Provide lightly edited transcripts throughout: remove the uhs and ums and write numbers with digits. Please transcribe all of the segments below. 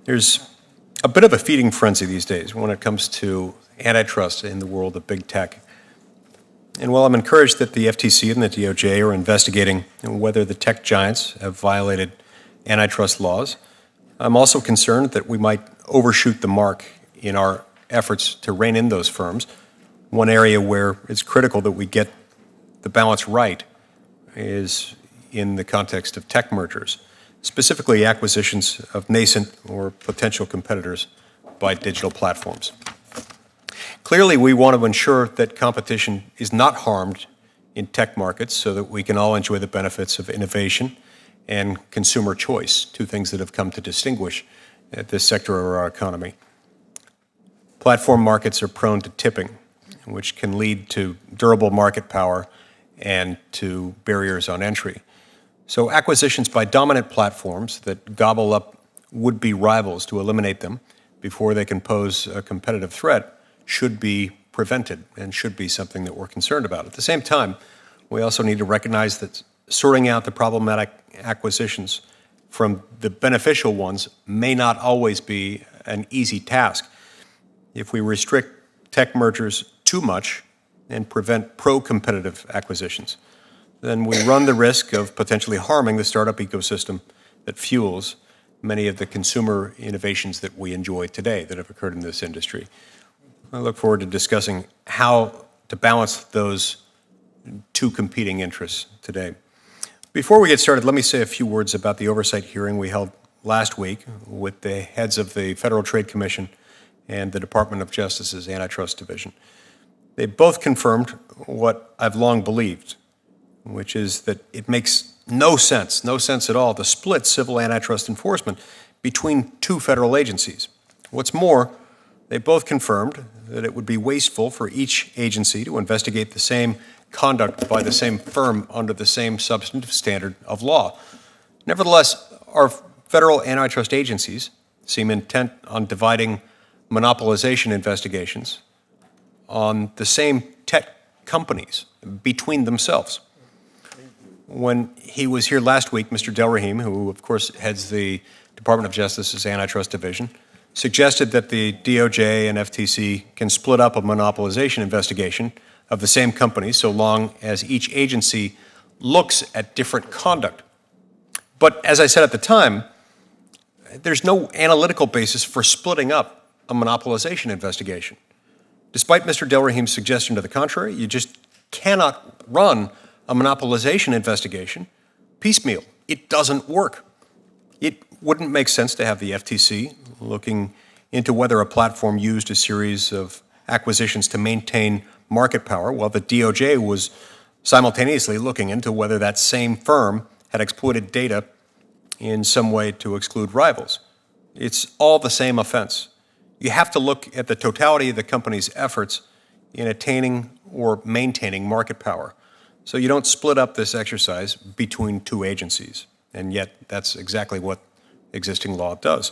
There's a bit of a feeding frenzy these days when it comes to antitrust in the world of big tech. And while I'm encouraged that the FTC and the DOJ are investigating whether the tech giants have violated antitrust laws, I'm also concerned that we might overshoot the mark in our efforts to rein in those firms. One area where it's critical that we get the balance right is in the context of tech mergers, specifically acquisitions of nascent or potential competitors by digital platforms. Clearly, we want to ensure that competition is not harmed in tech markets so that we can all enjoy the benefits of innovation and consumer choice, two things that have come to distinguish this sector of our economy. Platform markets are prone to tipping, which can lead to durable market power and to barriers on entry. So acquisitions by dominant platforms that gobble up would-be rivals to eliminate them before they can pose a competitive threat should be prevented and should be something that we're concerned about. At the same time, we also need to recognize that sorting out the problematic acquisitions from the beneficial ones may not always be an easy task. If we restrict tech mergers too much and prevent pro-competitive acquisitions, then we run the risk of potentially harming the startup ecosystem that fuels many of the consumer innovations that we enjoy today that have occurred in this industry. I look forward to discussing how to balance those two competing interests today. Before we get started, let me say a few words about the oversight hearing we held last week with the heads of the Federal Trade Commission and the Department of Justice's Antitrust Division. They both confirmed what I've long believed, which is that it makes no sense at all, to split civil antitrust enforcement between two federal agencies. What's more, they both confirmed that it would be wasteful for each agency to investigate the same conduct by the same firm under the same substantive standard of law. Nevertheless, our federal antitrust agencies seem intent on dividing monopolization investigations on the same tech companies between themselves. When he was here last week, Mr. Delrahim, who of course heads the Department of Justice's Antitrust Division, suggested that the DOJ and FTC can split up a monopolization investigation of the same company so long as each agency looks at different conduct. But as I said at the time, there's no analytical basis for splitting up a monopolization investigation. Despite Mr. Delrahim's suggestion to the contrary, you just cannot run a monopolization investigation piecemeal. It doesn't work. It wouldn't make sense to have the FTC looking into whether a platform used a series of acquisitions to maintain market power, while the DOJ was simultaneously looking into whether that same firm had exploited data in some way to exclude rivals. It's all the same offense. You have to look at the totality of the company's efforts in attaining or maintaining market power. So you don't split up this exercise between two agencies, and yet that's exactly what existing law does.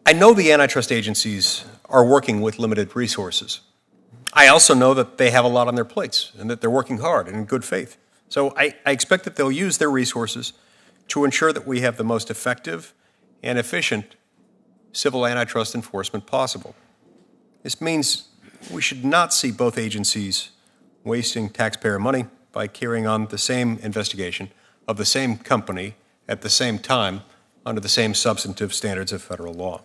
I know the antitrust agencies are working with limited resources. I also know that they have a lot on their plates and that they're working hard and in good faith. So I expect that they'll use their resources to ensure that we have the most effective and efficient civil antitrust enforcement possible. This means we should not see both agencies wasting taxpayer money by carrying on the same investigation of the same company at the same time under the same substantive standards of federal law.